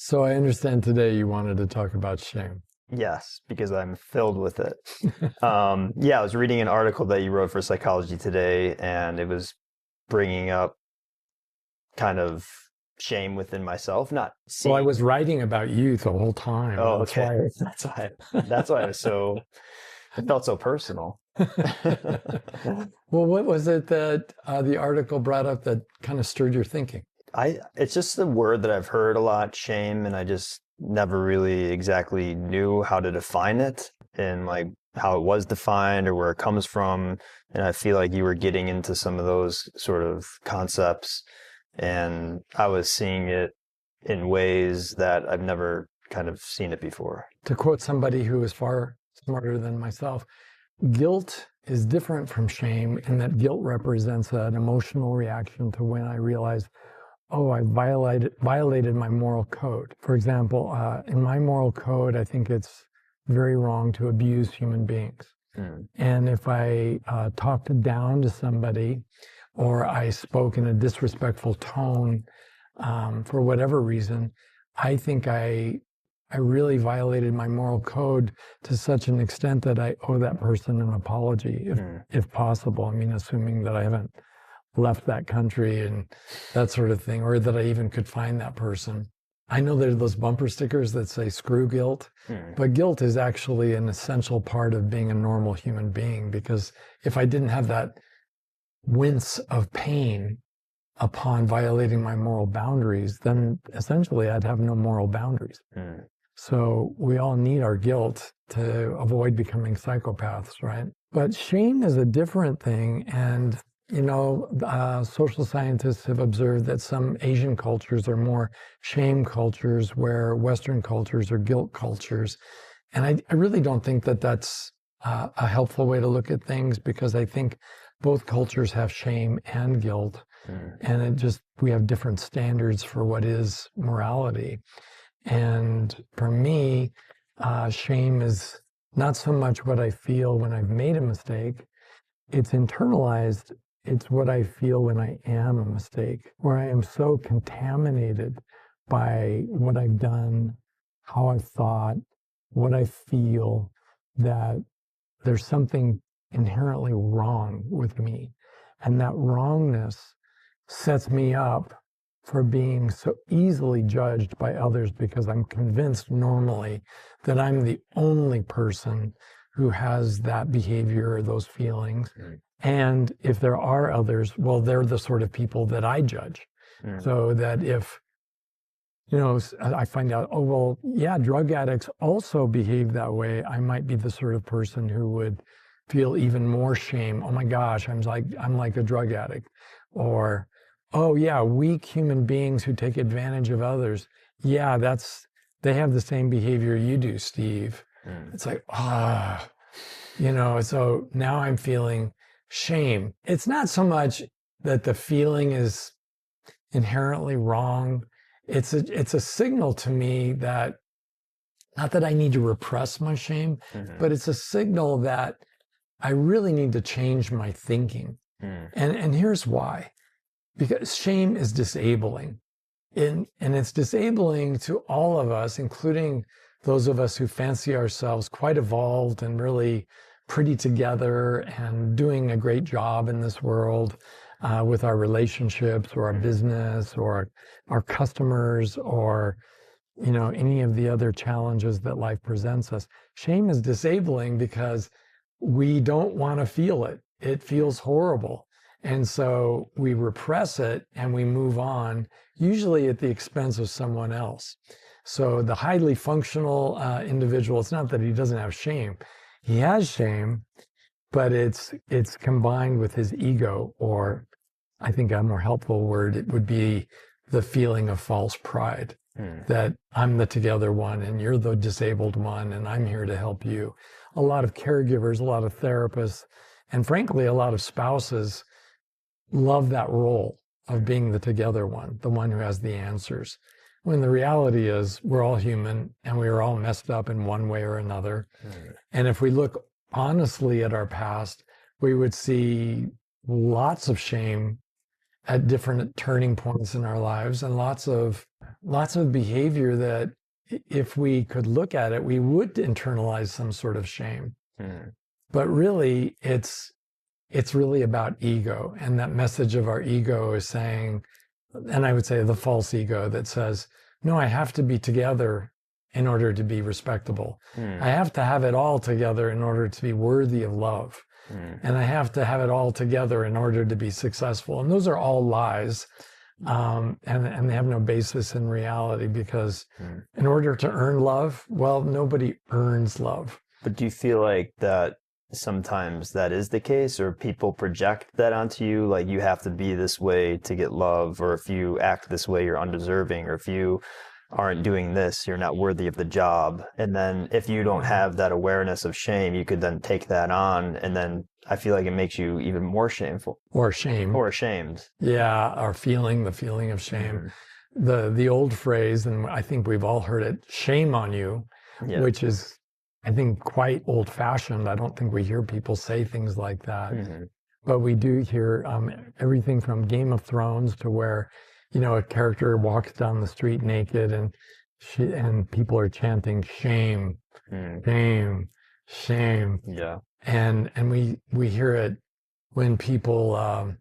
So I understand today you wanted to talk about shame. Yes, because I'm filled with it. Yeah, I was reading an article that you wrote for Psychology Today, and it was bringing up kind of shame within myself, not Well, I seeing. was writing about you the whole time. Oh, That's okay. why. That's why it felt so personal. Well, what was it that the article brought up that kind of stirred your thinking? It's just the word that I've heard a lot, shame, and I just never really exactly knew how to define it and like how it was defined or where it comes from. And I feel like you were getting into some of those sort of concepts, and I was seeing it in ways that I've never kind of seen it before. To quote somebody who is far smarter than myself, guilt is different from shame in that guilt represents an emotional reaction to when I realize, oh, I violated my moral code. For example, in my moral code, I think it's very wrong to abuse human beings. And if I talked down to somebody or I spoke in a disrespectful tone for whatever reason, I think I really violated my moral code to such an extent that I owe that person an apology, if possible. I mean, assuming that I haven't left that country and that sort of thing, or that I even could find that person. I know there are those bumper stickers that say screw guilt, but guilt is actually an essential part of being a normal human being, because if I didn't have that wince of pain upon violating my moral boundaries, then essentially I'd have no moral boundaries. So we all need our guilt to avoid becoming psychopaths, right? But shame is a different thing. And you know, social scientists have observed that some Asian cultures are more shame cultures, where Western cultures are guilt cultures. And I really don't think that that's a helpful way to look at things, because I think both cultures have shame and guilt. And we have different standards for what is morality. And for me, shame is not so much what I feel when I've made a mistake. It's internalized. It's what I feel when I am a mistake, where I am so contaminated by what I've done, how I've thought, what I feel, that there's something inherently wrong with me. And that wrongness sets me up for being so easily judged by others, because I'm convinced normally that I'm the only person who has that behavior or those feelings. And if there are others, well, they're the sort of people that I judge. So that if, I find out, oh, well, yeah, drug addicts also behave that way, I might be the sort of person who would feel even more shame. Oh my gosh, I'm like a drug addict. Or, oh yeah, weak human beings who take advantage of others. Yeah, they have the same behavior you do, Steve. It's like, so now I'm feeling shame. It's not so much that the feeling is inherently wrong. It's a signal to me that, not that I need to repress my shame, but it's a signal that I really need to change my thinking. And here's why. Because shame is disabling. And it's disabling to all of us, including those of us who fancy ourselves quite evolved and really pretty together and doing a great job in this world with our relationships or our business or our customers or, any of the other challenges that life presents us. Shame is disabling because we don't want to feel it. It feels horrible. And so we repress it and we move on, usually at the expense of someone else. So the highly functional individual, it's not that he doesn't have shame. He has shame, but it's combined with his ego, or I think a more helpful word, it would be the feeling of false pride, that I'm the together one and you're the disabled one and I'm here to help you. A lot of caregivers, a lot of therapists, and frankly, a lot of spouses love that role of being the together one, the one who has the answers. When the reality is we're all human and we are all messed up in one way or another. And if we look honestly at our past, we would see lots of shame at different turning points in our lives, and lots of behavior that if we could look at it, we would internalize some sort of shame. But really, it's really about ego. And that message of our ego is saying, and I would say the false ego that says, no, I have to be together in order to be respectable. I have to have it all together in order to be worthy of love. And I have to have it all together in order to be successful. And those are all lies. And they have no basis in reality, because in order to earn love, well, nobody earns love. But do you feel like that sometimes that is the case, or people project that onto you, like you have to be this way to get love, or if you act this way, you're undeserving, or if you aren't doing this, you're not worthy of the job? And then if you don't have that awareness of shame, you could then take that on, and then I feel like it makes you even more shameful. Or shame. Or ashamed. Yeah, or the feeling of shame. The old phrase, and I think we've all heard it, shame on you, which is, I think, quite old-fashioned. I don't think we hear people say things like that. But we do hear everything from Game of Thrones to where, a character walks down the street naked and people are chanting shame, shame, shame. Yeah. And we hear it when people,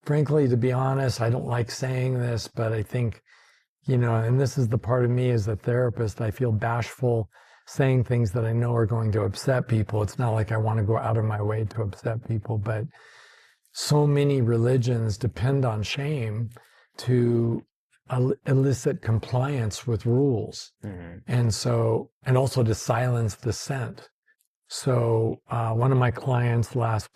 frankly, to be honest, I don't like saying this, but I think, and this is the part of me as a therapist, I feel bashful saying things that I know are going to upset people. It's not like I want to go out of my way to upset people, but so many religions depend on shame to elicit compliance with rules. And also to silence dissent. So one of my clients last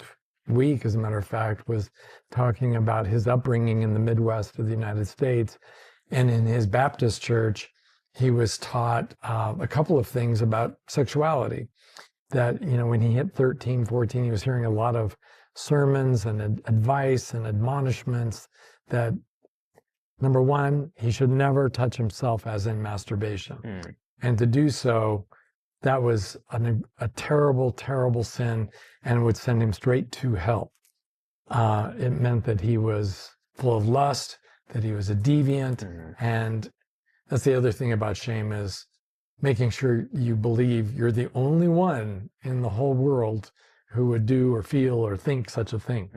week, as a matter of fact, was talking about his upbringing in the Midwest of the United States. And in his Baptist church, he was taught a couple of things about sexuality. That, when he hit 13, 14, he was hearing a lot of sermons and advice and admonishments that, number one, he should never touch himself, as in masturbation. And to do so, that was a terrible, terrible sin, and would send him straight to hell. It meant that he was full of lust, that he was a deviant. And that's the other thing about shame, is making sure you believe you're the only one in the whole world who would do or feel or think such a thing.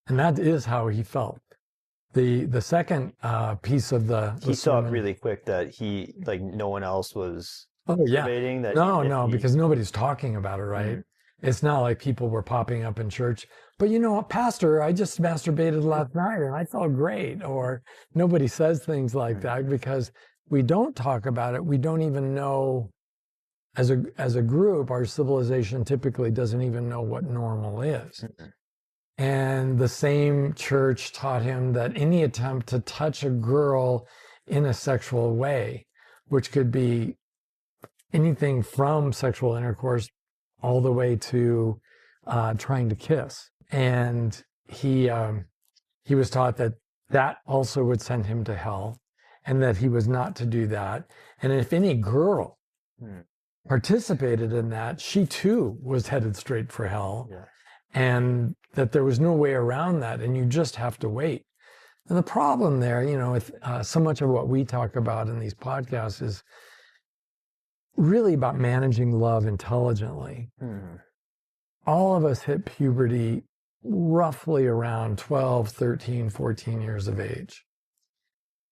And that is how he felt. The second piece of he saw really quick that no one else was debating that. No, because nobody's talking about it, right? It's not like people were popping up in church, but Pastor, I just masturbated last night and I felt great. Or nobody says things like that because we don't talk about it. We don't even know, as a group, our civilization typically doesn't even know what normal is. And the same church taught him that any attempt to touch a girl in a sexual way, which could be anything from sexual intercourse all the way to trying to kiss. And he was taught that also would send him to hell, and that he was not to do that. And if any girl participated in that, she too was headed straight for hell. And that there was no way around that, and you just have to wait. And the problem there, with so much of what we talk about in these podcasts is really about managing love intelligently. All of us hit puberty roughly around 12, 13, 14 years of age.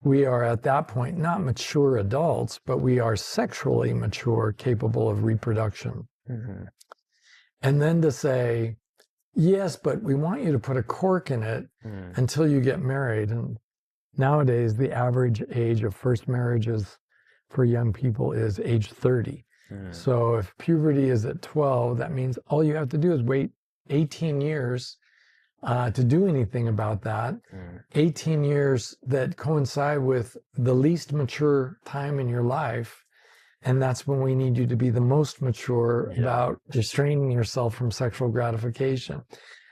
We are at that point not mature adults, but we are sexually mature, capable of reproduction. And then to say, yes, but we want you to put a cork in it until you get married. And nowadays, the average age of first marriages for young people is age 30. So if puberty is at 12, that means all you have to do is wait 18 years to do anything about that. 18 years that coincide with the least mature time in your life. And that's when we need you to be the most mature about restraining yourself from sexual gratification.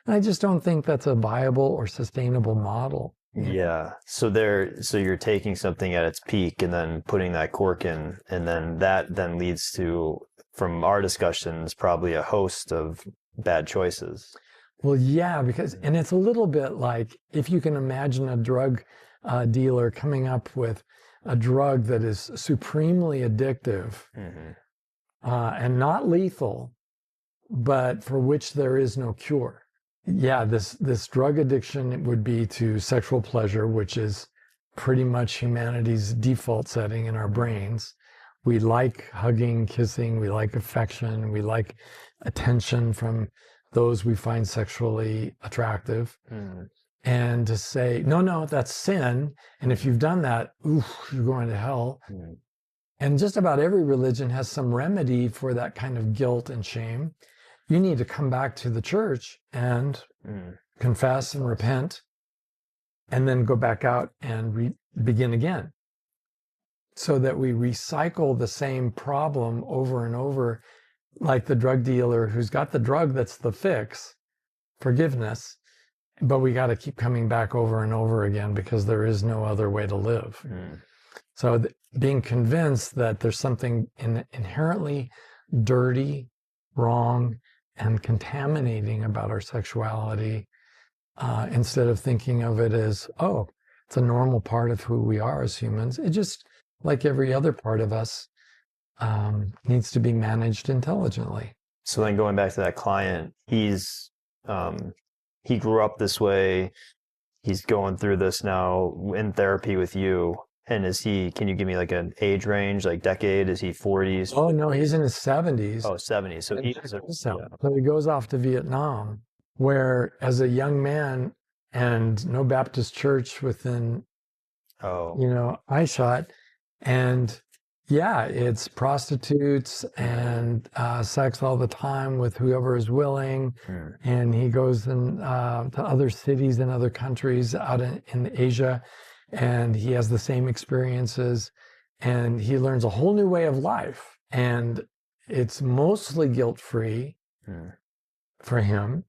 And I just don't think that's a viable or sustainable model. Yeah. So you're taking something at its peak and then putting that cork in, and then that then leads to, from our discussions, probably a host of bad choices. Well, yeah, because, and it's a little bit like if you can imagine a drug dealer coming up with a drug that is supremely addictive and not lethal, but for which there is no cure. Yeah, this drug addiction would be to sexual pleasure, which is pretty much humanity's default setting in our brains. We like hugging, kissing, we like affection, we like attention from those we find sexually attractive. And to say, no, that's sin. And if you've done that, oof, you're going to hell. And just about every religion has some remedy for that kind of guilt and shame. You need to come back to the church and confess and repent, and then go back out and begin again. So that we recycle the same problem over and over, like the drug dealer who's got the drug that's the fix, forgiveness, but we got to keep coming back over and over again because there is no other way to live. So being convinced that there's something inherently dirty, wrong, and contaminating about our sexuality, instead of thinking of it as, oh, it's a normal part of who we are as humans. It just, like every other part of us, needs to be managed intelligently. So then going back to that client, he grew up this way. He's going through this now in therapy with you. And can you give me like an age range, like decade? Is he 40s? Oh, no, he's in his 70s. Oh, 70s. So So he goes off to Vietnam, where as a young man and no Baptist church within, eyeshot. And yeah, it's prostitutes and sex all the time with whoever is willing. And he goes to other cities and other countries out in Asia, and he has the same experiences, and he learns a whole new way of life. And it's mostly guilt-free for him.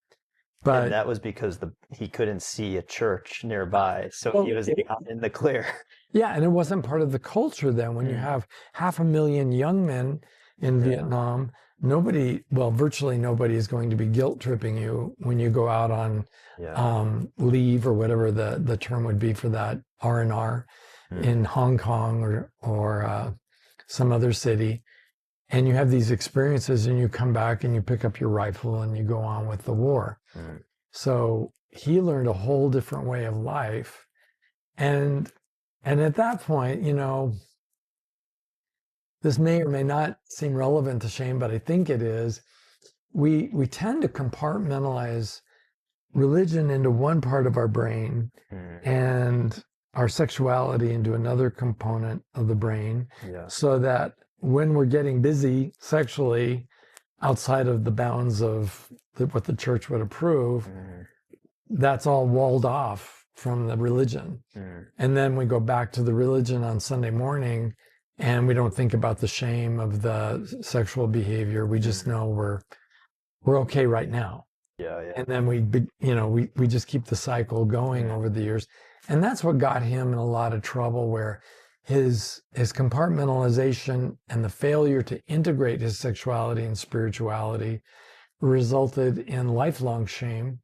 But and that was because he couldn't see a church nearby, so he was out in the clear. Yeah, and it wasn't part of the culture then. When you have 500,000 young men in Vietnam, virtually nobody is going to be guilt tripping you when you go out on leave, or whatever the term would be for that, R&R, in Hong Kong or some other city. And you have these experiences, and you come back and you pick up your rifle and you go on with the war. So he learned a whole different way of life. And at that point, this may or may not seem relevant to shame, but I think it is. We tend to compartmentalize religion into one part of our brain and our sexuality into another component of the brain, so that when we're getting busy sexually outside of the bounds of what the church would approve, that's all walled off from the religion. And then we go back to the religion on Sunday morning, and we don't think about the shame of the sexual behavior. We just know we're okay right now. And then we just keep the cycle going over the years. And that's what got him in a lot of trouble, where his compartmentalization and the failure to integrate his sexuality and spirituality resulted in lifelong shame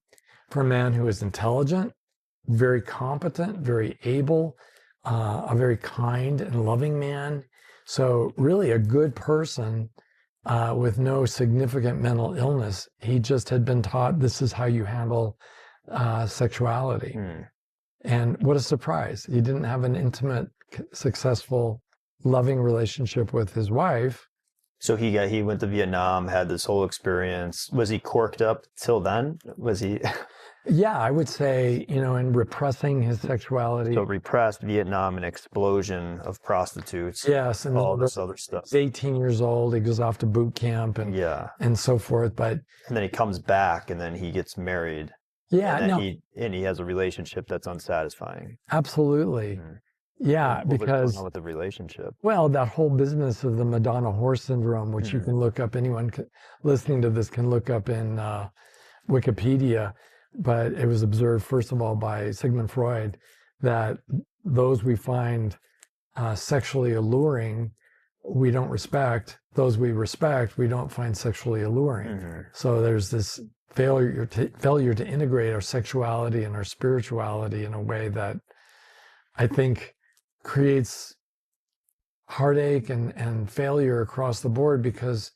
for a man who is intelligent, very competent, very able, a very kind and loving man. So really a good person with no significant mental illness. He just had been taught this is how you handle sexuality. And what a surprise. He didn't have an intimate, successful, loving relationship with his wife. So he went to Vietnam, had this whole experience. Was he corked up till then? Was he? Yeah, I would say, in repressing his sexuality. So repressed, Vietnam, an explosion of prostitutes. Yes, and all this other stuff. He's 18 years old. He goes off to boot camp and so forth. And then he comes back, and then he gets married. Yeah, and he has a relationship that's unsatisfying. Absolutely. Yeah, What was because going on with the relationship? Well, that whole business of the Madonna-whore syndrome, which you can look up, anyone listening to this can look up in Wikipedia, but it was observed, first of all, by Sigmund Freud, that those we find sexually alluring we don't respect, those we respect, we don't find sexually alluring. So there's this failure to integrate our sexuality and our spirituality in a way that I think creates heartache and failure across the board, because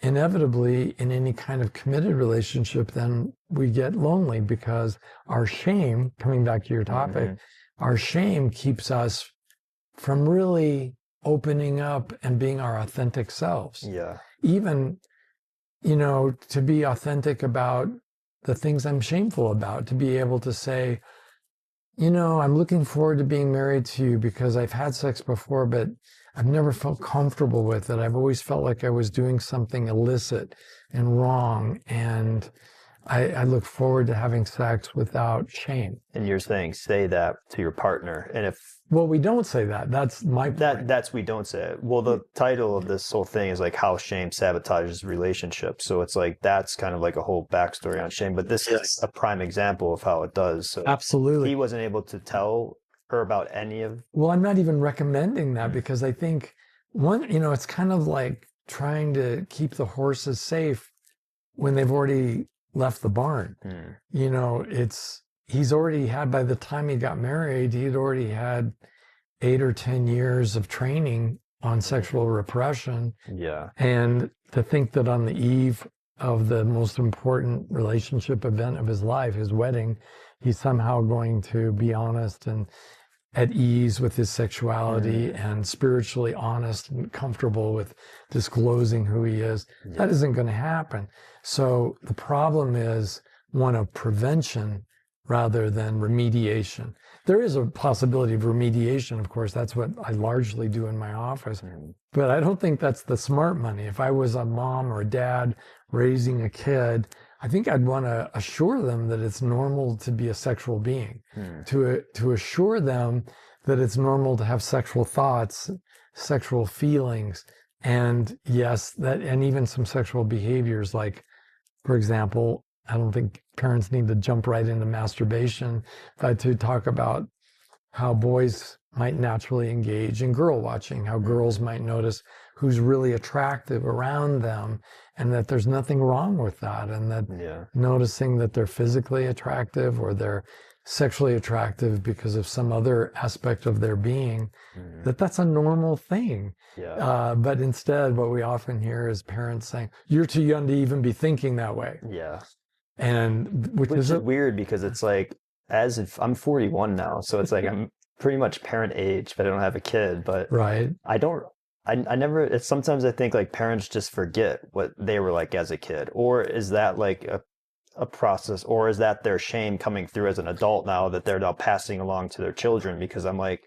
inevitably in any kind of committed relationship, then we get lonely because our shame, coming back to your topic, our shame keeps us from really opening up and being our authentic selves. Yeah. Even, to be authentic about the things I'm shameful about, to be able to say, I'm looking forward to being married to you because I've had sex before, but I've never felt comfortable with it. I've always felt like I was doing something illicit and wrong. And I look forward to having sex without shame. And you're saying say that to your partner. And if well, we don't say that. That's my point. That's we don't say it. Well, the title of this whole thing is like how shame sabotages relationships. So it's like that's kind of like a whole backstory on shame. But this is a prime example of how it does. So absolutely. He wasn't able to tell her about any of. Well, I'm not even recommending that because I think it's kind of like trying to keep the horses safe when they've already left the barn. He's already had, by the time he got married, he'd already had 8 or 10 years of training on sexual repression. Yeah. And to think that on the eve of the most important relationship event of his life, his wedding, he's somehow going to be honest and at ease with his sexuality and spiritually honest and comfortable with disclosing who he is. Yeah. That isn't going to happen. So the problem is one of prevention rather than remediation. There is a possibility of remediation, of course. That's what I largely do in my office. But I don't think that's the smart money. If I was a mom or a dad raising a kid, I think I'd want to assure them that it's normal to be a sexual being, to assure them that it's normal to have sexual thoughts, sexual feelings, and yes, and even some sexual behaviors. Like, for example, I don't think parents need to jump right into masturbation, but to talk about how boys might naturally engage in girl watching, how girls might notice who's really attractive around them, and that there's nothing wrong with that, and that noticing that they're physically attractive or they're sexually attractive because of some other aspect of their being, that's a normal thing. But instead, what we often hear is parents saying, "You're too young to even be thinking that way." Yeah. And which is weird because it's like, as if I'm 41 now, so it's like I'm pretty much parent age, but I don't have a kid. But right. I never, sometimes I think like parents just forget what they were like as a kid. Or is that like a process, or is that their shame coming through as an adult now that they're now passing along to their children? Because I'm like,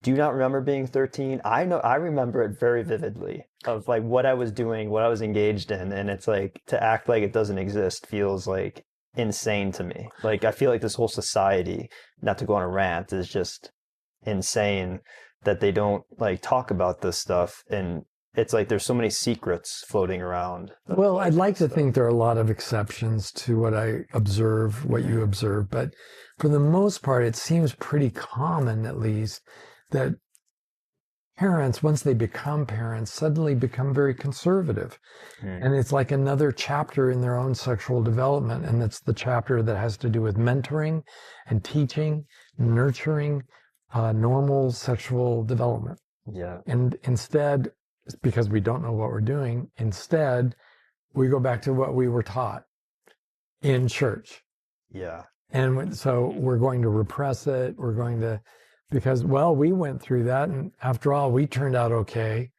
do you not remember being 13? I know, I remember it very vividly of like what I was doing, what I was engaged in. And it's like, to act like it doesn't exist feels like insane to me. Like, I feel like this whole society, not to go on a rant, is just insane that they don't like talk about this stuff. And it's like there's so many secrets floating around. Well, I'd like to think there are a lot of exceptions to what I observe, what you observe, but for the most part, it seems pretty common, at least, that parents, once they become parents, suddenly become very conservative. And it's like another chapter in their own sexual development. And it's the chapter that has to do with mentoring and teaching, nurturing normal sexual development. Yeah. And instead, because we don't know what we're doing, instead, we go back to what we were taught in church. Yeah. And so we're going to repress it. We're going to, because, well, we went through that. And after all, we turned out okay.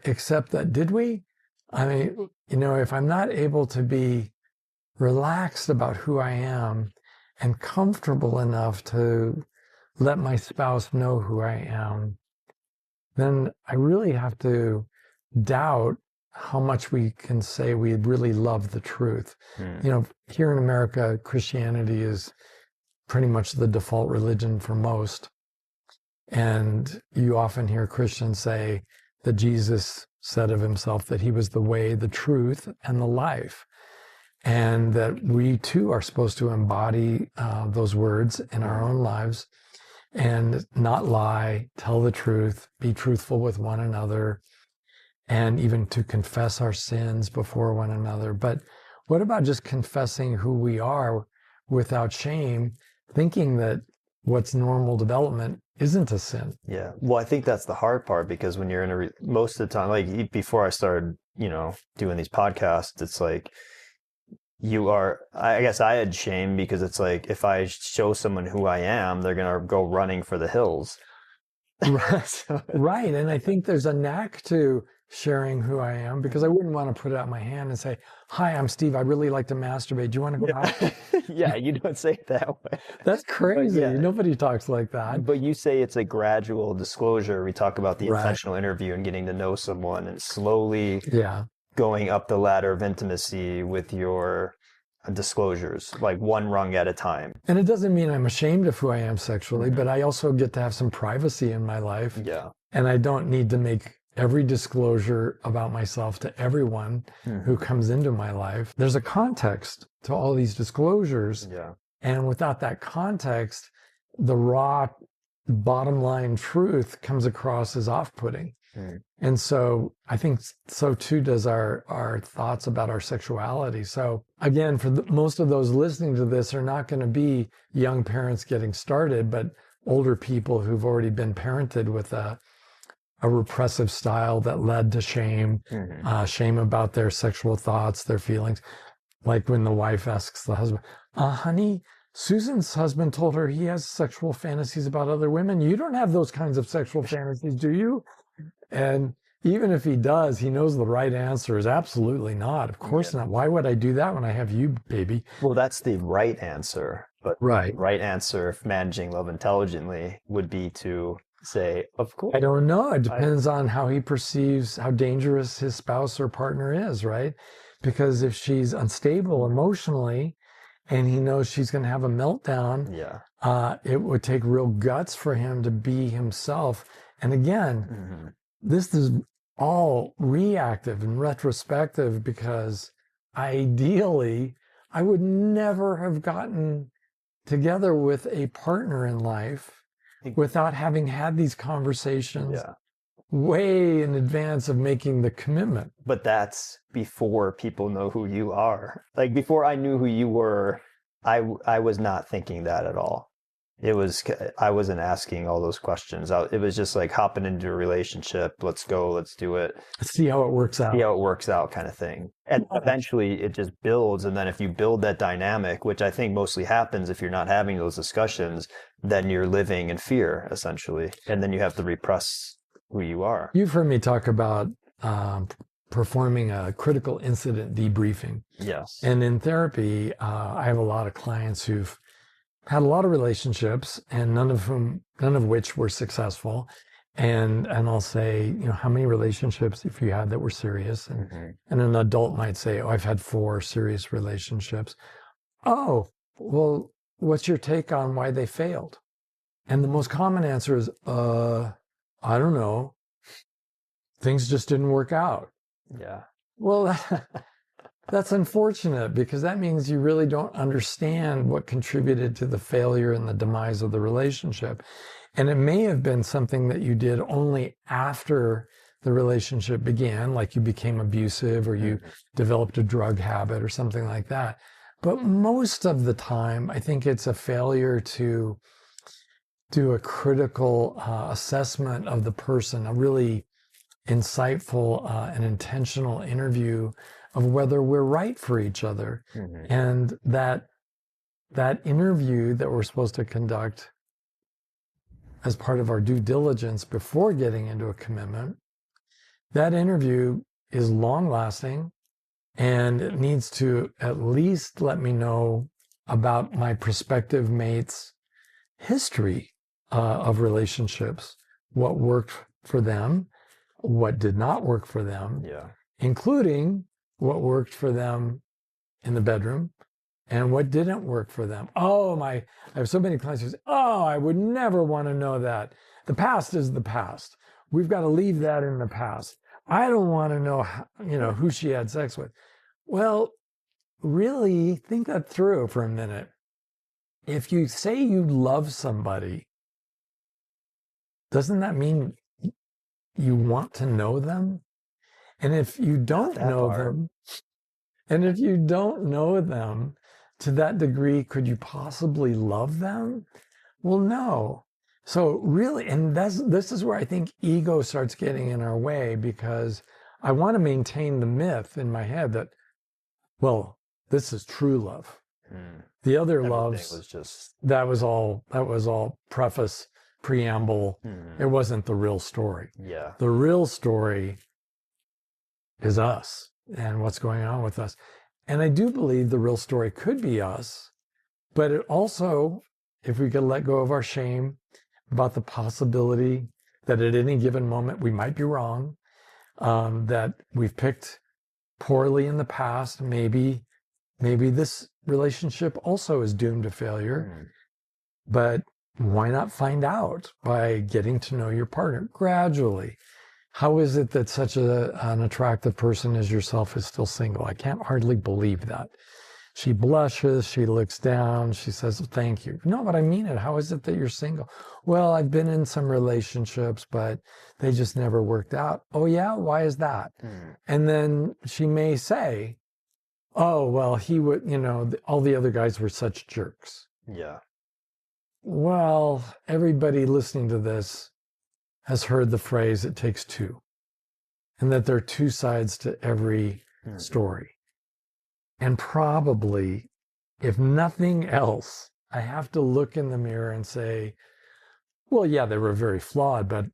Except that, did we? I mean, if I'm not able to be relaxed about who I am and comfortable enough to let my spouse know who I am, then I really have to doubt how much we can say we really love the truth. Here in America, Christianity is pretty much the default religion for most. And you often hear Christians say that Jesus said of himself that he was the way, the truth, and the life. And that we too are supposed to embody those words in our own lives and not lie, tell the truth, be truthful with one another. and even to confess our sins before one another. But what about just confessing who we are without shame, thinking that what's normal development isn't a sin? Yeah. Well, I think that's the hard part, because when you're in most of the time, like before I started, doing these podcasts, it's like I guess I had shame, because it's like, if I show someone who I am, they're going to go running for the hills. Right. Right. And I think there's a knack to sharing who I am, because I wouldn't want to put out my hand and say, "Hi, I'm Steve. I really like to masturbate. Do you want to go out?" Yeah, you don't say it that way. That's crazy. Yeah. Nobody talks like that. But you say it's a gradual disclosure. We talk about the Right. intentional interview and getting to know someone and slowly Yeah. going up the ladder of intimacy with your disclosures, like one rung at a time. And it doesn't mean I'm ashamed of who I am sexually, but I also get to have some privacy in my life. Yeah. And I don't need to make every disclosure about myself to everyone who comes into my life. There's a context to all these disclosures. Yeah. And without that context, the raw bottom line truth comes across as off-putting. And so I think so too does our thoughts about our sexuality. So again, for most of those listening to this are not going to be young parents getting started, but older people who've already been parented with a repressive style that led to shame, shame about their sexual thoughts, their feelings. Like when the wife asks the husband, honey, Susan's husband told her he has sexual fantasies about other women. You don't have those kinds of sexual fantasies, do you? And even if he does, he knows the right answer is absolutely not. Of course not. Why would I do that when I have you, baby? Well, that's the right answer. But right. The right answer, if managing love intelligently, would be to say, of course. I don't know. It depends on how he perceives how dangerous his spouse or partner is, right? Because if she's unstable emotionally and he knows she's going to have a meltdown, it would take real guts for him to be himself. And again, this is all reactive and retrospective, because ideally, I would never have gotten together with a partner in life without having had these conversations way in advance of making the commitment. But that's before people know who you are. Like before I knew who you were, I was not thinking that at all. I wasn't asking all those questions. It was just like hopping into a relationship. Let's go. Let's do it. See how it works out. See how it works out, kind of thing. And eventually it just builds. And then if you build that dynamic, which I think mostly happens if you're not having those discussions, then you're living in fear, essentially. And then you have to repress who you are. You've heard me talk about performing a critical incident debriefing. Yes. And in therapy, I have a lot of clients who've had a lot of relationships, and none of which were successful. And I'll say, how many relationships if you had that were serious? And an adult might say, I've had 4 serious relationships. Oh, well, what's your take on why they failed? And the most common answer is, I don't know. Things just didn't work out. Yeah. Well, that's unfortunate, because that means you really don't understand what contributed to the failure and the demise of the relationship. And it may have been something that you did only after the relationship began, like you became abusive or you developed a drug habit or something like that. But most of the time, I think it's a failure to do a critical assessment of the person, a really insightful and intentional interview of whether we're right for each other. And that interview that we're supposed to conduct as part of our due diligence before getting into a commitment, that interview is long lasting, and it needs to at least let me know about my prospective mate's history of relationships, what worked for them, what did not work for them, including what worked for them in the bedroom and what didn't work for them. I have so many clients who say, I would never want to know that. The past is the past. We've got to leave that in the past. I don't want to know, who she had sex with. Well, really think that through for a minute. If you say you love somebody, doesn't that mean you want to know them? And if you don't that know part. them, and if you don't know them to that degree, could you possibly love them? Well, no. So really, and this is where I think ego starts getting in our way, because I want to maintain the myth in my head that, well, this is true love. The other Everything loves, was just that was all preface, preamble. It wasn't the real story. yeah. The real story is us and what's going on with us. And I do believe the real story could be us, but it also, if we could let go of our shame about the possibility that at any given moment we might be wrong, that we've picked poorly in the past, maybe this relationship also is doomed to failure, but why not find out by getting to know your partner gradually? How is it that such an attractive person as yourself is still single? I can't hardly believe that. She blushes, she looks down, she says, thank you. No, but I mean it. How is it that you're single? Well, I've been in some relationships, but they just never worked out. Oh, yeah? Why is that? And then she may say, oh, well, he would, all the other guys were such jerks. Yeah. Well, everybody listening to this has heard the phrase, it takes two, and that there are two sides to every story. And probably, if nothing else, I have to look in the mirror and say, well, yeah, they were very flawed, but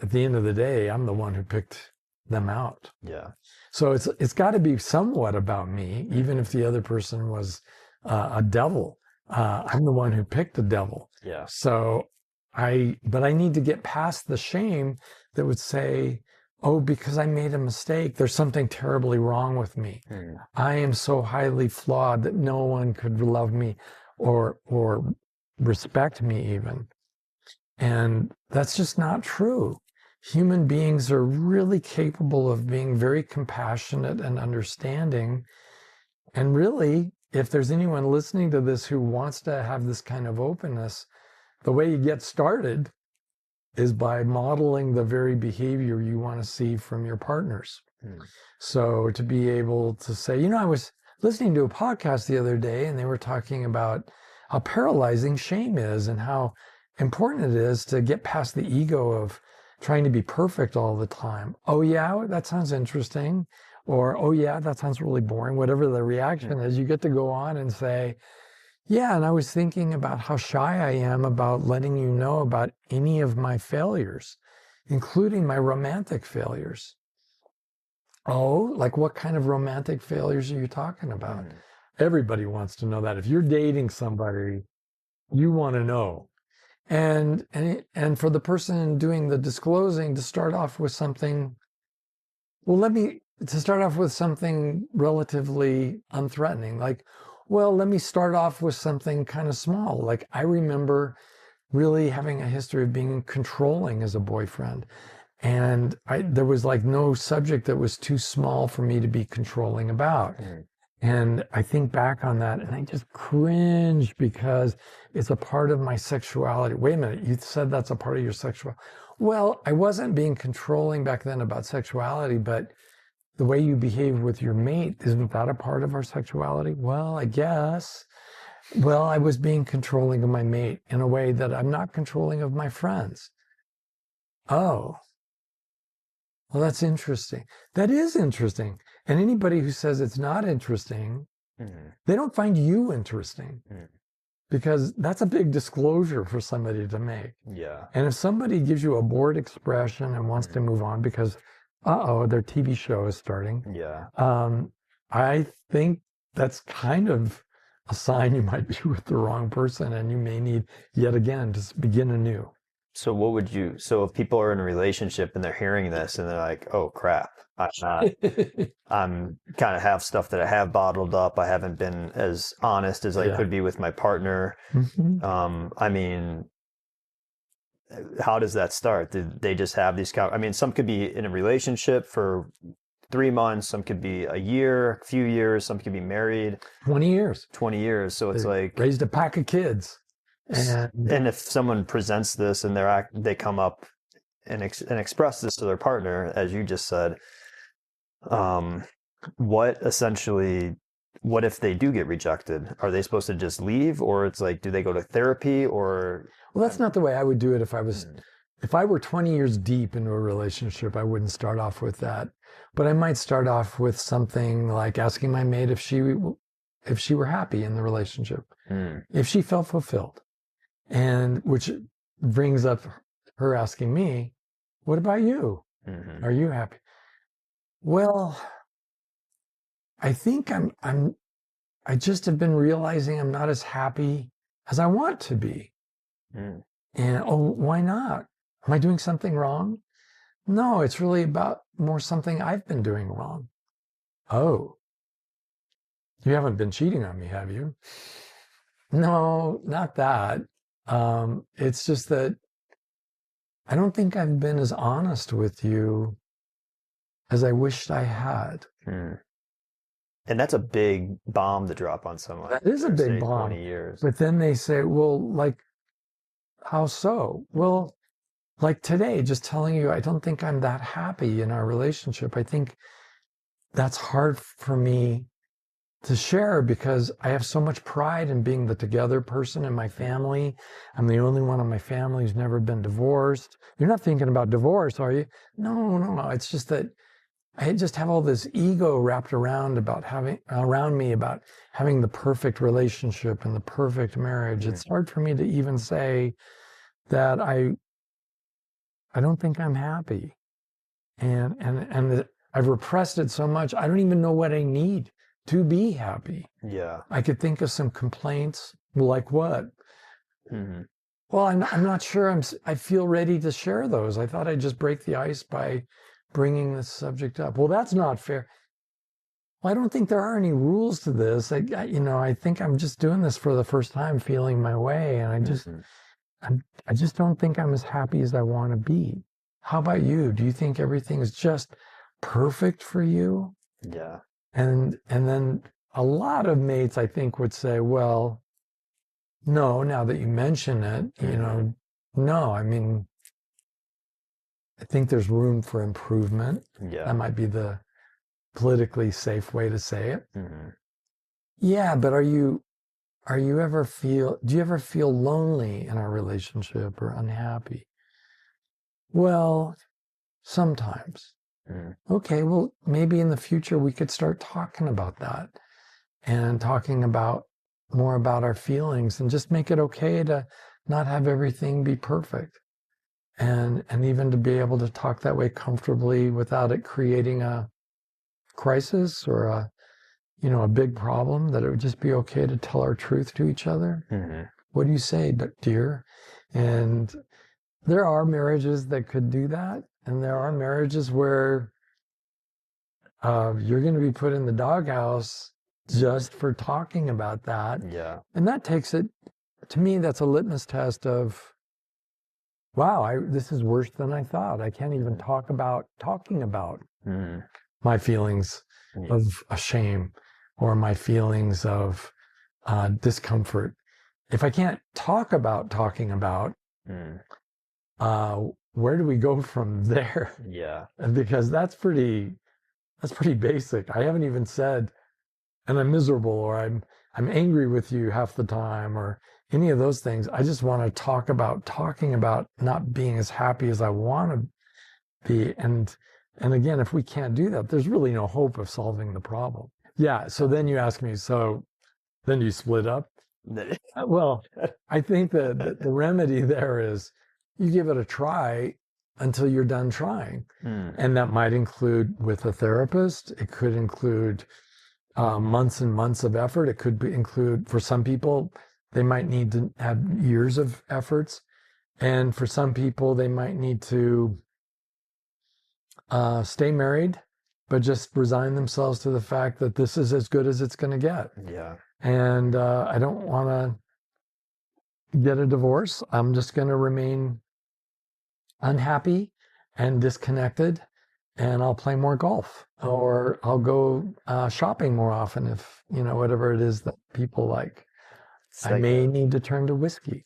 at the end of the day, I'm the one who picked them out. Yeah. So it's got to be somewhat about me, even if the other person was a devil. I'm the one who picked the devil. Yeah. So but I need to get past the shame that would say, oh, because I made a mistake, there's something terribly wrong with me. I am so highly flawed that no one could love me or respect me even. And that's just not true. Human beings are really capable of being very compassionate and understanding. And really, if there's anyone listening to this who wants to have this kind of openness, the way you get started is by modeling the very behavior you want to see from your partners. So to be able to say, I was listening to a podcast the other day and they were talking about how paralyzing shame is and how important it is to get past the ego of trying to be perfect all the time. Oh, yeah, that sounds interesting. Or, oh, yeah, that sounds really boring. Whatever the reaction is, you get to go on and say, yeah, and I was thinking about how shy I am about letting you know about any of my failures, including my romantic failures. Oh, like what kind of romantic failures are you talking about? Everybody wants to know that. If you're dating somebody, you want to know. And for the person doing the disclosing to start off with something, to start off with something relatively unthreatening, like, well, let me start off with something kind of small. Like I remember really having a history of being controlling as a boyfriend. And there was like no subject that was too small for me to be controlling about. And I think back on that and I just cringe because it's a part of my sexuality. Wait a minute, you said that's a part of your sexuality. Well, I wasn't being controlling back then about sexuality, but the way you behave with your mate, isn't that a part of our sexuality? Well, I guess. Well, I was being controlling of my mate in a way that I'm not controlling of my friends. Oh, well, that's interesting. That is interesting. And anybody who says it's not interesting, they don't find you interesting. Because that's a big disclosure for somebody to make. Yeah. And if somebody gives you a bored expression and wants to move on because, their TV show is starting. Yeah. I think that's kind of a sign you might be with the wrong person and you may need yet again to begin anew. So if people are in a relationship and they're hearing this and they're like, oh crap, I'm kind of have stuff that I have bottled up. I haven't been as honest as I could be with my partner. I mean, how does that start? Did they just have these, some could be in a relationship for 3 months, some could be a year, a few years, some could be married. 20 years. 20 years. So it's like raised a pack of kids. And if someone presents this and they come up and express this to their partner, as you just said, What essentially, what if they do get rejected? Are they supposed to just leave, or it's like, do they go to therapy, or? Well, that's not the way I would do it if I were 20 years deep into a relationship, I wouldn't start off with that. But I might start off with something like asking my mate if she were happy in the relationship, if she felt fulfilled. And which brings up her asking me, what about you? Mm-hmm. Are you happy? Well, I think I just have been realizing I'm not as happy as I want to be. Mm. And why not? Am I doing something wrong? No, it's really about more something I've been doing wrong. Oh, you haven't been cheating on me, have you? No, not that. It's just that I don't think I've been as honest with you as I wished I had. Mm. And that's a big bomb to drop on someone. That is a for, big say, bomb. 20 years. But then they say, well, like, how so? Well, like today, just telling you, I don't think I'm that happy in our relationship. I think that's hard for me to share because I have so much pride in being the together person in my family. I'm the only one in my family who's never been divorced. You're not thinking about divorce, are you? No. It's just that I just have all this ego wrapped around me about having the perfect relationship and the perfect marriage. It's hard for me to even say that I don't think I'm happy. And I've repressed it so much, I don't even know what I need to be happy. Yeah. I could think of some complaints, like what? Mm-hmm. Well, I'm not sure I feel ready to share those. I thought I'd just break the ice by bringing this subject up. Well, that's not fair. Well, I don't think there are any rules to this. I think I'm just doing this for the first time, feeling my way, and I just don't think I'm as happy as I want to be. How about you? Do you think everything is just perfect for you? Yeah. And then a lot of mates, I think, would say, well, no, now that you mention it, no, I mean, I think there's room for improvement. Yeah. That might be the politically safe way to say it. Mm-hmm. Yeah, but do you ever feel lonely in our relationship or unhappy? Well, sometimes. Okay, well, maybe in the future we could start talking about that and talking about more about our feelings and just make it okay to not have everything be perfect. And even to be able to talk that way comfortably without it creating a crisis or a big problem, that it would just be okay to tell our truth to each other. Mm-hmm. What do you say, dear? And there are marriages that could do that. And there are marriages where you're going to be put in the doghouse just for talking about that. Yeah. And that takes it, to me, that's a litmus test of, wow, this is worse than I thought. I can't even talk about talking about my feelings of shame or my feelings of discomfort. If I can't talk about talking about, where do we go from there? Yeah. Because that's pretty basic. I haven't even said, and I'm miserable, or I'm angry with you half the time, or any of those things. I just want to talking about not being as happy as I want to be. And again, if we can't do that, there's really no hope of solving the problem. Yeah. So then you ask me, so then you split up? Well, I think that the remedy there is you give it a try until you're done trying. And that might include with a therapist. It could include months and months of effort. It could include, for some people, they might need to have years of efforts. And for some people, they might need to stay married, but just resign themselves to the fact that this is as good as it's going to get. Yeah. And I don't want to get a divorce. I'm just going to remain unhappy and disconnected, and I'll play more golf, or I'll go shopping more often if, whatever it is that people like. I may need to turn to whiskey.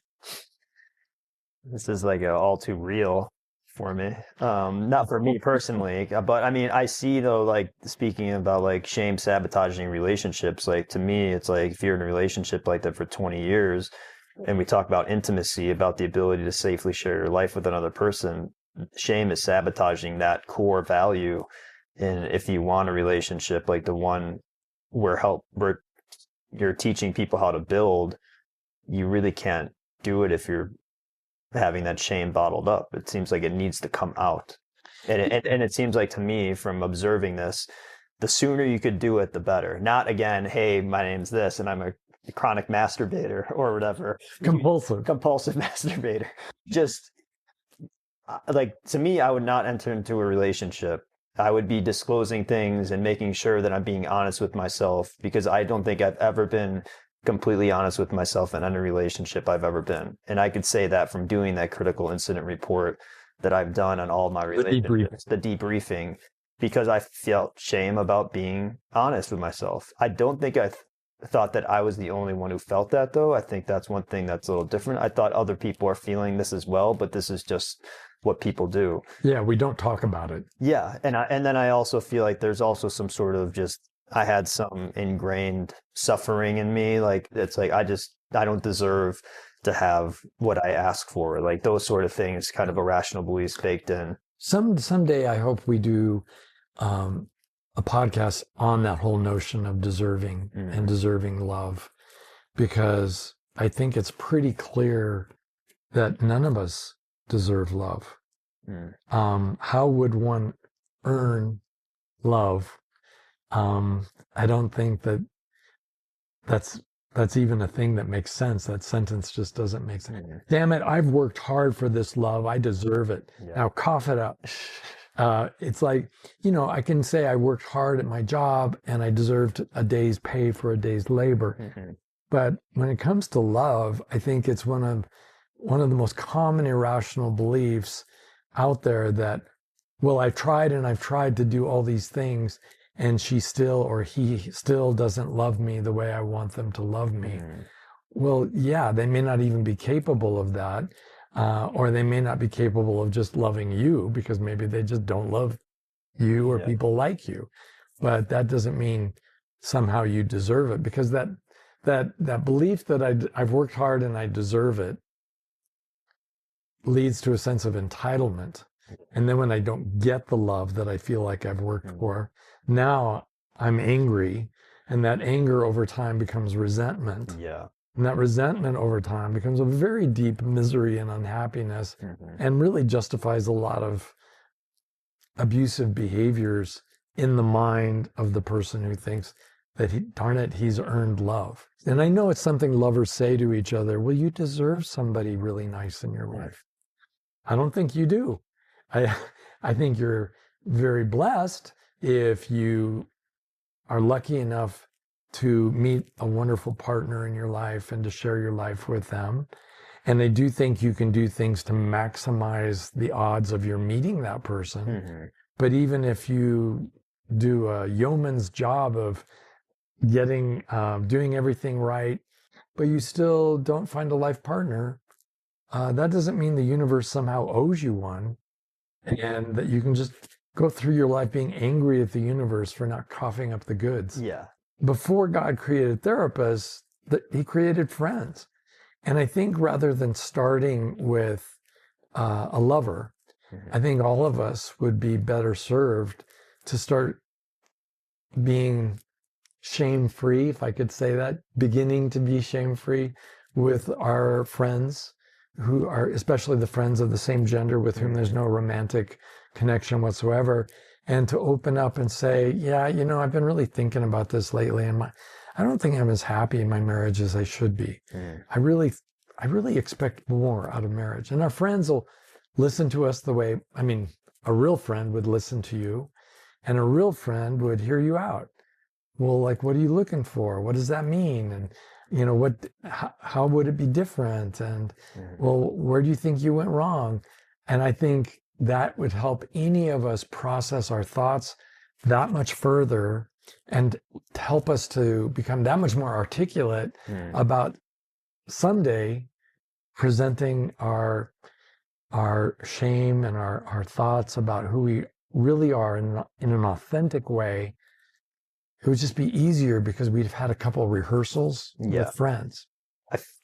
This is like a all too real for me. Not for me personally, but I mean, I see though, like speaking about like shame sabotaging relationships, like to me, it's like if you're in a relationship like that for 20 years and we talk about intimacy, about the ability to safely share your life with another person, shame is sabotaging that core value. And if you want a relationship like the one where you're teaching people how to build, you really can't do it if you're having that shame bottled up. It seems like it needs to come out. And it seems like to me from observing this, the sooner you could do it, the better. Not again, hey, my name's this and I'm a chronic masturbator or whatever. Compulsive masturbator. Just like to me, I would not enter into a relationship. I would be disclosing things and making sure that I'm being honest with myself because I don't think I've ever been completely honest with myself in any relationship I've ever been. And I could say that from doing that critical incident report that I've done on all my relationships, the debriefing, because I felt shame about being honest with myself. I don't think I thought that I was the only one who felt that though. I think that's one thing that's a little different. I thought other people are feeling this as well, but this is just what people do. Yeah, we don't talk about it. Yeah, and then I also feel like there's also some sort of just I had some ingrained suffering in me. Like it's like I don't deserve to have what I ask for. Like those sort of things, kind of irrational beliefs baked in. Someday I hope we do a podcast on that whole notion of deserving and deserving love, because I think it's pretty clear that none of us deserve love. How would one earn love? I don't think that's even a thing that makes sense. That sentence just doesn't make sense. Damn it, I've worked hard for this love. I deserve it. Yeah. Now cough it up. It's like, I can say I worked hard at my job and I deserved a day's pay for a day's labor. But when it comes to love, I think it's one of the most common irrational beliefs out there that, well, I've tried to do all these things and she still or he still doesn't love me the way I want them to love me. Well, yeah, they may not even be capable of that. Or they may not be capable of just loving you because maybe they just don't love you or people like you. But that doesn't mean somehow you deserve it, because that belief that I've worked hard and I deserve it leads to a sense of entitlement. And then when I don't get the love that I feel like I've worked for, now I'm angry, and that anger over time becomes resentment. Yeah. And that resentment over time becomes a very deep misery and unhappiness, and really justifies a lot of abusive behaviors in the mind of the person who thinks that, darn it, he's earned love. And I know it's something lovers say to each other, well, you deserve somebody really nice in your life. I don't think you do. I think you're very blessed if you are lucky enough to meet a wonderful partner in your life and to share your life with them. And I do think you can do things to maximize the odds of your meeting that person. But even if you do a yeoman's job of doing everything right, but you still don't find a life partner, that doesn't mean the universe somehow owes you one, and that you can just go through your life being angry at the universe for not coughing up the goods. Yeah. Before God created therapists, he created friends. And I think rather than starting with a lover, I think all of us would be better served to start being shame-free, if I could say that, beginning to be shame-free with our friends, who are especially the friends of the same gender with whom there's no romantic connection whatsoever, and to open up and say, yeah, I've been really thinking about this lately, and I don't think I'm as happy in my marriage as I should be. I really expect more out of marriage. And our friends will listen to us the way, a real friend would listen to you, and a real friend would hear you out. Well, like, what are you looking for? What does that mean? And, how would it be different? And, well, where do you think you went wrong? And I think that would help any of us process our thoughts that much further, and help us to become that much more articulate about someday presenting our our shame and our thoughts about who we really are in an authentic way, it would just be easier because we'd have had a couple of rehearsals with friends.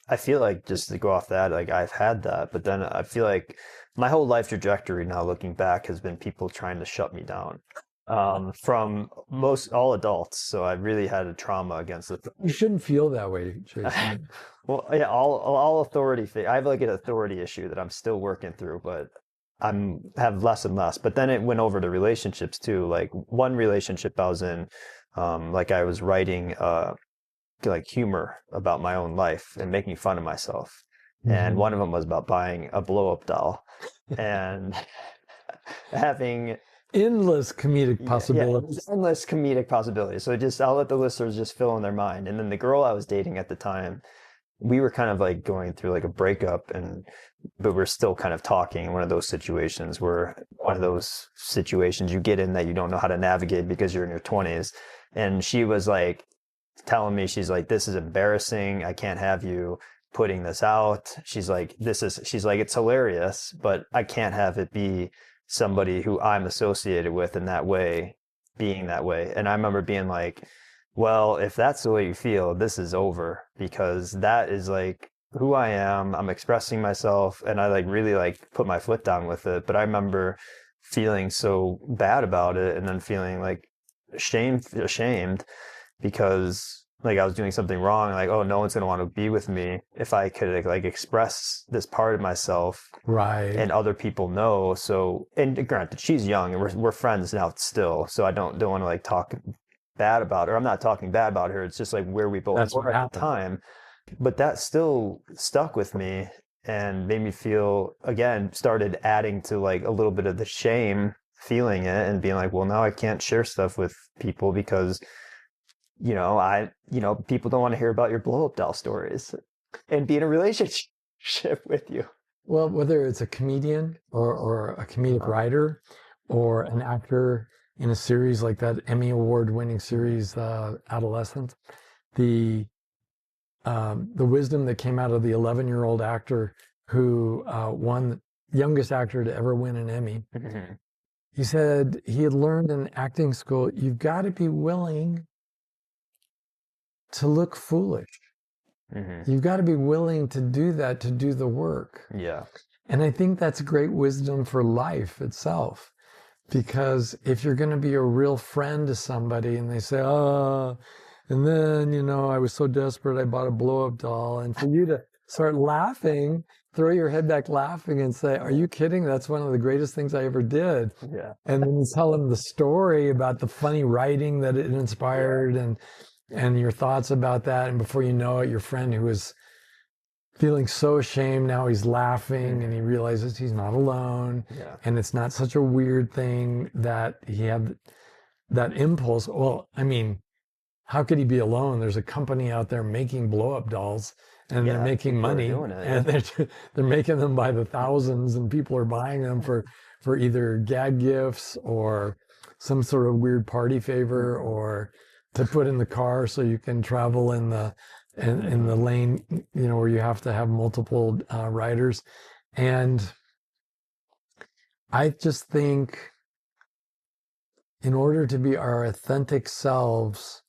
I feel like, just to go off that, like I've had that, but then I feel like my whole life trajectory now looking back has been people trying to shut me down, from all adults. So I really had a trauma against it. You shouldn't feel that way, Jason. Well, yeah, all authority. I have like an authority issue that I'm still working through, but have less and less. But then it went over to relationships too. Like one relationship I was in, like I was writing like humor about my own life and making fun of myself. And one of them was about buying a blow-up doll and having endless comedic possibilities. Endless comedic possibilities. So I'll let the listeners just fill in their mind. And then the girl I was dating at the time, we were kind of like going through like a breakup, but we're still kind of talking. One of those situations you get in that you don't know how to navigate because you're in your 20s. And she was like telling me, she's like, this is embarrassing. I can't have you putting this out. She's like, it's hilarious, but I can't have it be somebody who I'm associated with in that way, being that way. And I remember being like, well, if that's the way you feel, this is over, because that is like who I am. I'm expressing myself, and I like really like put my foot down with it. But I remember feeling so bad about it, and then feeling like ashamed because like I was doing something wrong. Like, oh, no one's going to want to be with me if I could like express this part of myself. Right. And other people know. So, and granted, she's young and we're friends now still. So I don't want to like talk bad about her. I'm not talking bad about her. It's just like where we both were at the time. But that still stuck with me and made me feel, again, started adding to like a little bit of the shame, feeling it and being like, well, now I can't share stuff with people because, people don't want to hear about your blow up doll stories and be in a relationship with you. Well, whether it's a comedian or a comedic writer or an actor in a series like that Emmy Award-winning series, Adolescent, the wisdom that came out of the 11-year-old actor who won, youngest actor to ever win an Emmy. Mm-hmm. He said he had learned in acting school, you've got to be willing to look foolish. Mm-hmm. You've got to be willing to do that, to do the work. Yeah. And I think that's great wisdom for life itself. Because if you're going to be a real friend to somebody and they say, and then, I was so desperate, I bought a blow-up doll. And for you to start laughing, throw your head back laughing and say, are you kidding? That's one of the greatest things I ever did. Yeah. And then you tell them the story about the funny writing that it inspired and your thoughts about that. And before you know it, your friend who was feeling so ashamed, now he's laughing and he realizes he's not alone. Yeah. And it's not such a weird thing that he had that impulse. Well, I mean, how could he be alone? There's a company out there making blow-up dolls and they're making money and they're making them by the thousands and people are buying them for either gag gifts or some sort of weird party favor or to put in the car so you can travel in the lane, where you have to have multiple riders. And I just think in order to be our authentic selves,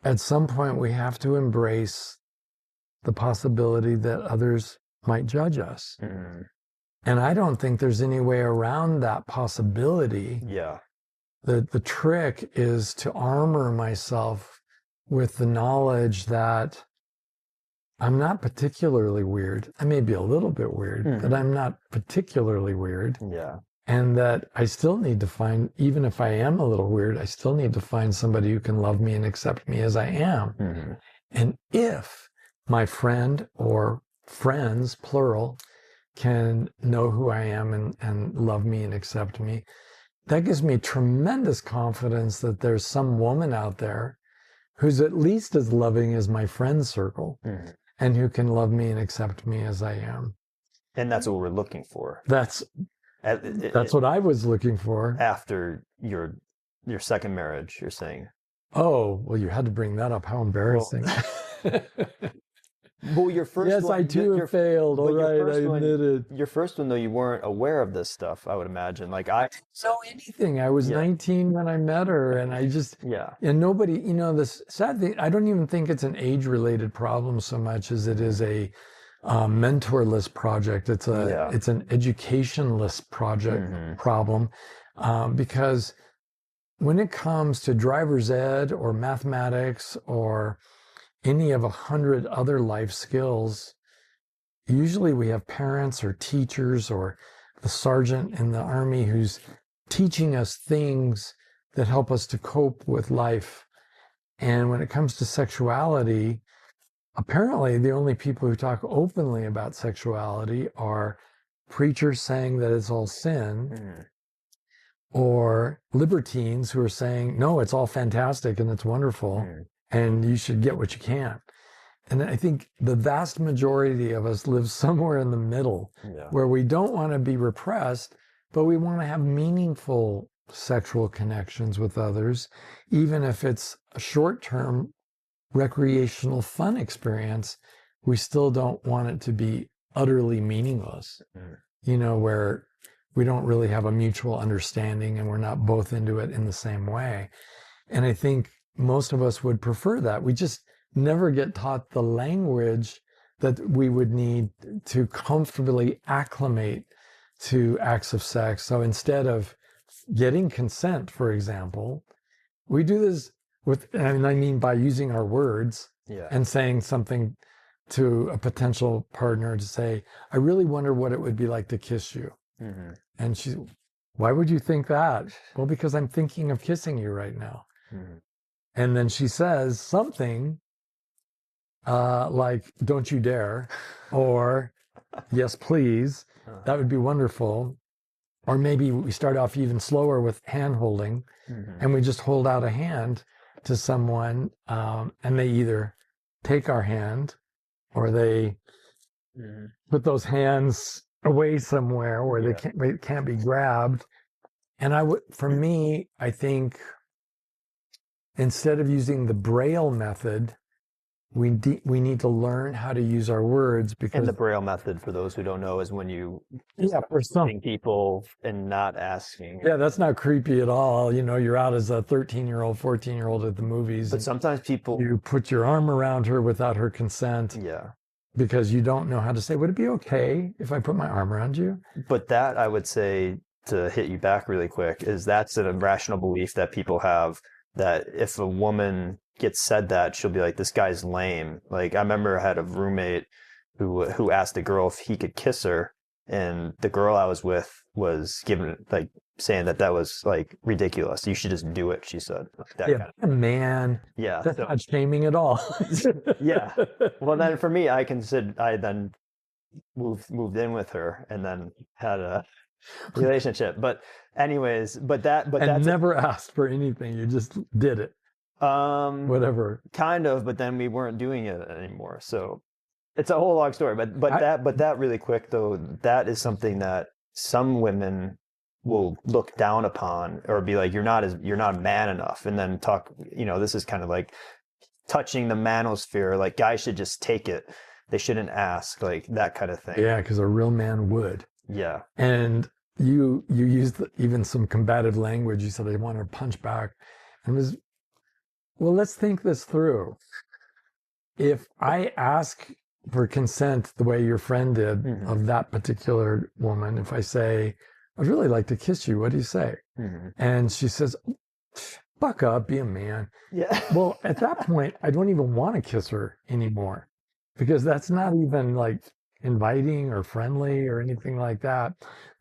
at some point we have to embrace the possibility that others might judge us. Mm-hmm. And I don't think there's any way around that possibility. Yeah. The trick is to armor myself with the knowledge that I'm not particularly weird. I may be a little bit weird, but I'm not particularly weird. Yeah. And that I still need to find, even if I am a little weird, I still need to find somebody who can love me and accept me as I am. Mm-hmm. And if my friend or friends, plural, can know who I am and love me and accept me, that gives me tremendous confidence that there's some woman out there who's at least as loving as my friend circle and who can love me and accept me as I am. And that's what we're looking for. That's what I was looking for. After your second marriage, you're saying. Oh, well, you had to bring that up. How embarrassing. Well, Well, your first Yes, one, I too have failed. All but your right, I first one, admit it. your first one though, you weren't aware of this stuff, I would imagine. Like I, Know anything. I was yeah, 19 when I met her, and I just, yeah, and nobody, this sad thing, I don't even think it's an age-related problem so much as it is a mentorless project. yeah, It's an educationless project problem, because when it comes to driver's ed or mathematics or any of 100 other life skills, usually we have parents or teachers or the sergeant in the army who's teaching us things that help us to cope with life. And when it comes to sexuality, apparently the only people who talk openly about sexuality are preachers saying that it's all sin, or libertines who are saying, no, it's all fantastic and it's wonderful and you should get what you can. And I think the vast majority of us live somewhere in the middle, where we don't want to be repressed, but we want to have meaningful sexual connections with others, even if it's a short-term recreational fun experience. We still don't want it to be utterly meaningless, where we don't really have a mutual understanding and we're not both into it in the same way. And I think most of us would prefer that. We just never get taught the language that we would need to comfortably acclimate to acts of sex. So instead of getting consent, for example, we do this I mean by using our words and saying something to a potential partner to say, I really wonder what it would be like to kiss you. And why would you think that? Well, because I'm thinking of kissing you right now. And then she says something like, don't you dare, or yes, please, that would be wonderful. Or maybe we start off even slower with hand holding, and we just hold out a hand to someone, and they either take our hand or they put those hands away somewhere where they can't be grabbed. And for me, I think instead of using the braille method, we need to learn how to use our words. Because and the braille method, for those who don't know, is when you for some people and not asking. Yeah, that's not creepy at all. You're out as a 13-year-old, 14-year-old at the movies. But sometimes people, you put your arm around her without her consent. Because you don't know how to say, would it be okay if I put my arm around you? But that, I would say, to hit you back really quick, is that's an irrational belief that people have, that if a woman gets said that, she'll be like, this guy's lame. Like, I remember I had a roommate who asked a girl if he could kiss her, and the girl I was with was saying that was like ridiculous. You should just do it, she said. That kind of man. Yeah. That's not shaming at all. Yeah. Well, then for me, I then moved in with her and then had a relationship. But anyways, that's never asked for anything. You just did it. Whatever. Kind of, but then we weren't doing it anymore. So it's a whole long story. But that really quick though, that is something that some women will look down upon or be like, you're not man enough. And then talk, this is kind of like touching the manosphere. Like, guys should just take it. They shouldn't ask, like that kind of thing. Yeah, because a real man would. Yeah. And you used even some combative language. You said, I want to punch back. And it was, well, let's think this through. If I ask for consent the way your friend did of that particular woman, if I say, I'd really like to kiss you, what do you say? And she says, buck up, be a man. Yeah. Well, at that point, I don't even want to kiss her anymore, because that's not even like inviting or friendly or anything like that.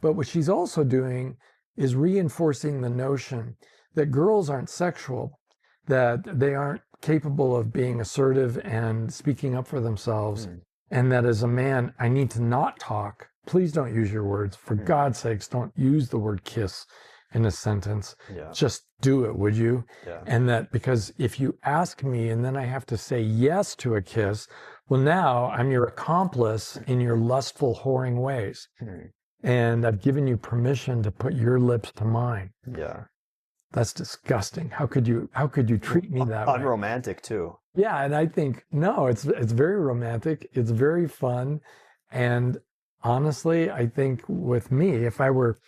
But what she's also doing is reinforcing the notion that girls aren't sexual, that they aren't capable of being assertive and speaking up for themselves. And that as a man, I need to not talk. Please don't use your words. For God's sakes, don't use the word kiss in a sentence. Just do it, would you? And that because if you ask me and then I have to say yes to a kiss, well, now I'm your accomplice in your lustful, whoring ways. And I've given you permission to put your lips to mine. that's disgusting. How could you treat me that way? Unromantic too. Yeah, and I think no, it's very romantic. It's very fun, and honestly, I think with me, if I were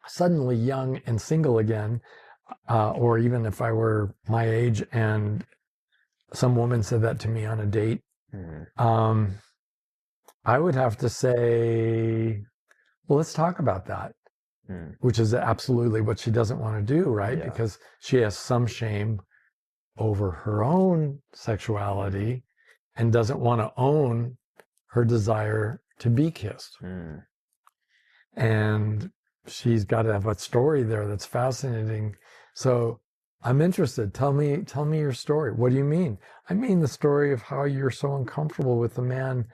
suddenly young and single again, or even if I were my age and some woman said that to me on a date, I would have to say, well, let's talk about that, which is absolutely what she doesn't want to do, right? Yeah. Because she has some shame over her own sexuality and doesn't want to own her desire to be kissed. And she's got to have a story there that's fascinating. So I'm interested. Tell me your story. What do you mean? I mean the story of how you're so uncomfortable with the man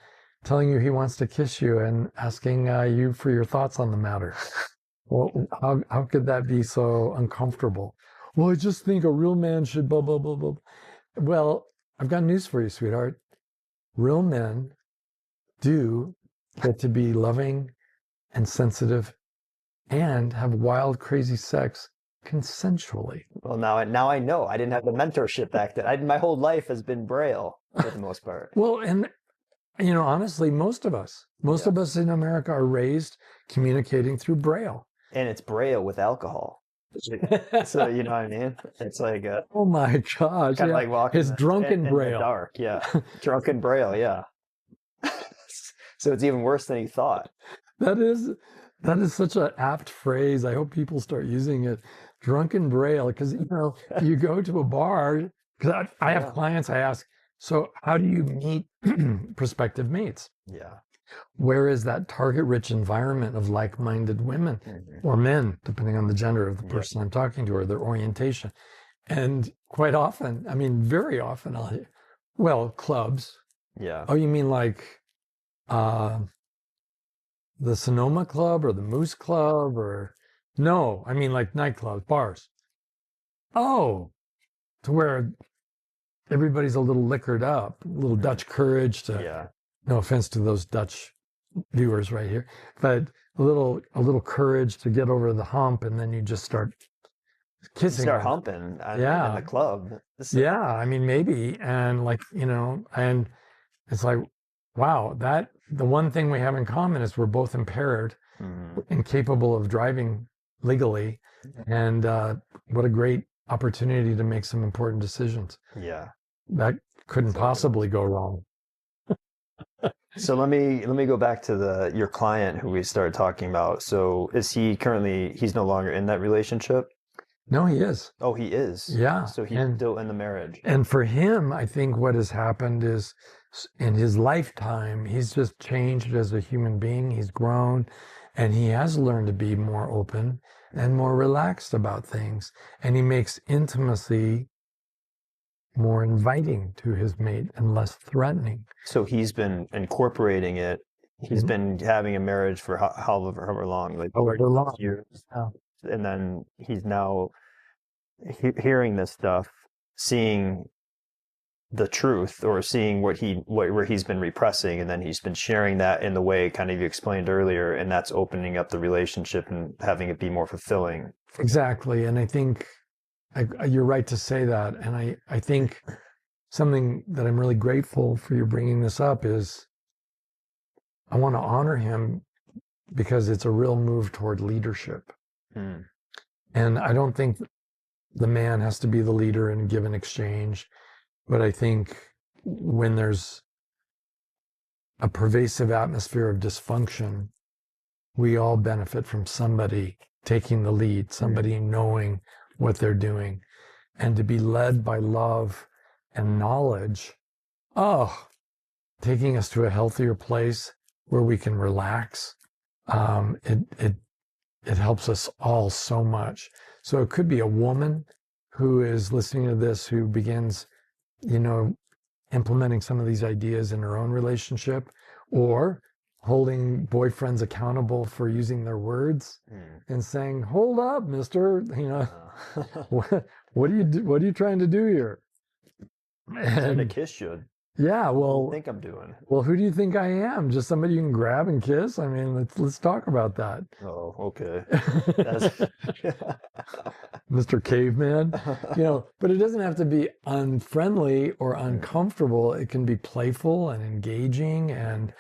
telling you he wants to kiss you and asking you for your thoughts on the matter. Well, how could that be so uncomfortable? Well, I just think a real man should blah, blah, blah, blah. Well, I've got news for you, sweetheart. Real men do get to be loving and sensitive and have wild, crazy sex consensually. Well, now I know. I didn't have the mentorship back then. My whole life has been braille for the most part. Well, and honestly, most of us in America are raised communicating through braille. And it's braille with alcohol. So you know what I mean? It's like oh my gosh, kind of like walking his drunken in braille. the dark, yeah. Drunken braille, yeah. So it's even worse than you thought. That is such an apt phrase. I hope people start using it. Drunken braille, because you go to a bar. Because I have clients. I ask, so how do you meet prospective mates? Yeah. Where is that target-rich environment of like-minded women or men, depending on the gender of the person I'm talking to or their orientation? And quite often, I mean, very often, I'll hear, well, clubs. Yeah. Oh, you mean like the Sonoma Club or the Moose Club or no? I mean like nightclubs, bars. Oh, to where everybody's a little liquored up, a little Dutch courage to. No offense to those Dutch viewers right here, but a little courage to get over the hump, and then you just start kissing. Start humping in the club. Yeah, I mean maybe, and and it's like, wow, that the one thing we have in common is we're both impaired, incapable of driving legally, and what a great opportunity to make some important decisions. Yeah, that couldn't possibly go wrong. So let me go back to your client who we started talking about. So is he currently, he's no longer in that relationship? No, he is. Oh, he is? Yeah. So he's still in the marriage. And for him, I think what has happened is in his lifetime, he's just changed as a human being. He's grown and he has learned to be more open and more relaxed about things. And he makes intimacy more inviting to his mate and less threatening. So he's been incorporating it. He's been having a marriage for however long, like however long years. Yeah. And then he's now hearing this stuff, seeing the truth, or seeing where he's been repressing, and then he's been sharing that in the way kind of you explained earlier, and that's opening up the relationship and having it be more fulfilling. Exactly. And I think you're right to say that. And I think something that I'm really grateful for you bringing this up is I want to honor him because it's a real move toward leadership. And I don't think the man has to be the leader and give an exchange. But I think when there's a pervasive atmosphere of dysfunction, we all benefit from somebody taking the lead, somebody knowing what they're doing, and to be led by love and knowledge, taking us to a healthier place where we can relax. It helps us all so much. So it could be a woman who is listening to this, who begins, implementing some of these ideas in her own relationship, or holding boyfriends accountable for using their words and saying, hold up, mister, what are you trying to do here? And a kiss you. Yeah, What do you well, think I'm doing? who do you think I am? Just somebody you can grab and kiss? I mean, let's talk about that. Oh, okay. That's Mr. Caveman, but it doesn't have to be unfriendly or uncomfortable. It can be playful and engaging, and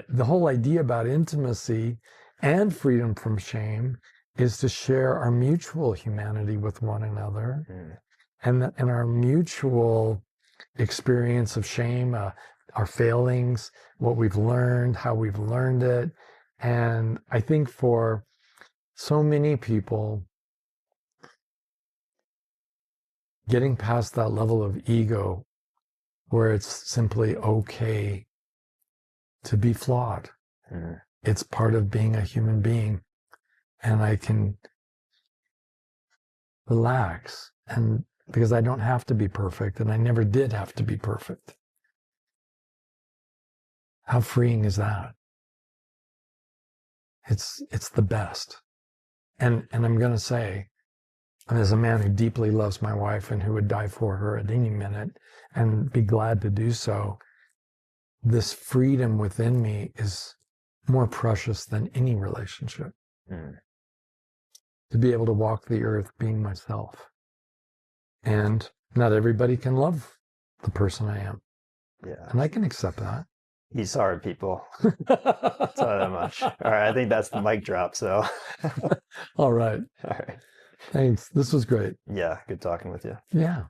the whole idea about intimacy and freedom from shame is to share our mutual humanity with one another, and our mutual experience of shame, our failings, what we've learned, how we've learned it. And I think for so many people, getting past that level of ego where it's simply okay to be flawed. It's part of being a human being. And I can relax, and because I don't have to be perfect, and I never did have to be perfect. How freeing is that? It's the best. And I'm going to say, as a man who deeply loves my wife and who would die for her at any minute and be glad to do so, this freedom within me is more precious than any relationship. To be able to walk the earth being myself. And not everybody can love the person I am. Yeah. And I can accept that. He's hard, people. It's not that much. All right, I think that's the mic drop. So, All right. all right. Thanks. This was great. Yeah, good talking with you. Yeah.